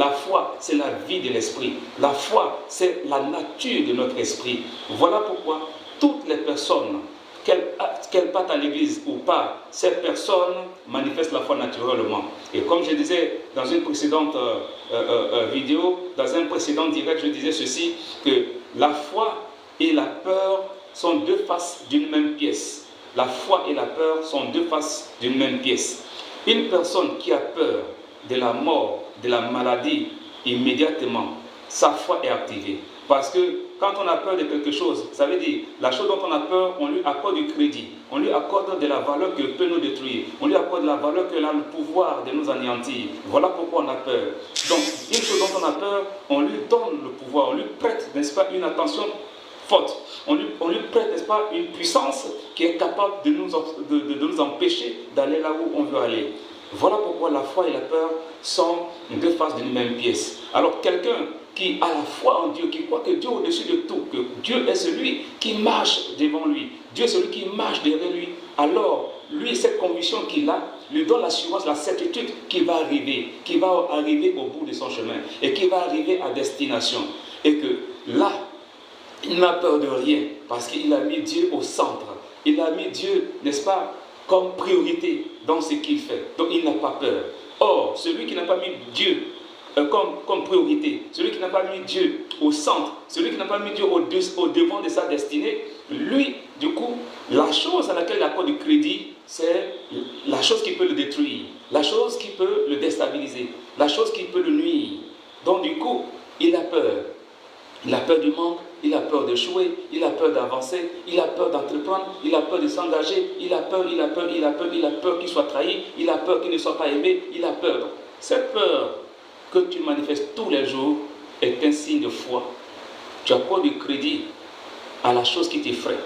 la foi, c'est la vie de l'esprit. La foi, c'est la nature de notre esprit. Voilà pourquoi toutes les personnes, qu'elles partent à l'église ou pas, ces personnes manifestent la foi naturellement. Et comme je disais dans une précédente vidéo, dans un précédent direct, je disais ceci, que la foi et la peur sont deux faces d'une même pièce. La foi et la peur sont deux faces d'une même pièce. Une personne qui a peur de la mort, de la maladie, immédiatement, sa foi est activée. Parce que quand on a peur de quelque chose, ça veut dire, la chose dont on a peur, on lui accorde du crédit, on lui accorde de la valeur que peut nous détruire, on lui accorde de la valeur qu'elle a le pouvoir de nous anéantir. Voilà pourquoi on a peur. Donc, une chose dont on a peur, on lui donne le pouvoir, on lui prête, n'est-ce pas, une attention forte. On lui prête, n'est-ce pas, une puissance qui est capable de nous empêcher d'aller là où on veut aller. Voilà pourquoi la foi et la peur sont deux faces d'une même pièce. Alors quelqu'un qui a la foi en Dieu, qui croit que Dieu est au-dessus de tout, que Dieu est celui qui marche devant lui, Dieu est celui qui marche derrière lui, alors lui, cette conviction qu'il a, lui donne l'assurance, la certitude qu'il va arriver au bout de son chemin et qu'il va arriver à destination. Et que là, il n'a peur de rien parce qu'il a mis Dieu au centre. Il a mis Dieu, n'est-ce pas, comme priorité dans ce qu'il fait. Donc il n'a pas peur. Or, celui qui n'a pas mis Dieu comme priorité, celui qui n'a pas mis Dieu au centre, celui qui n'a pas mis Dieu au devant de sa destinée, lui, du coup, la chose à laquelle il accorde du crédit, c'est la chose qui peut le détruire, la chose qui peut le déstabiliser, la chose qui peut le nuire. Donc du coup, il a peur. Il a peur du manque, il a peur d'échouer, il a peur d'avancer, il a peur d'entreprendre, il a peur de s'engager, il a peur qu'il soit trahi, il a peur qu'il ne soit pas aimé, il a peur. Cette peur que tu manifestes tous les jours est un signe de foi. Tu accordes du crédit à la chose qui t'effraie.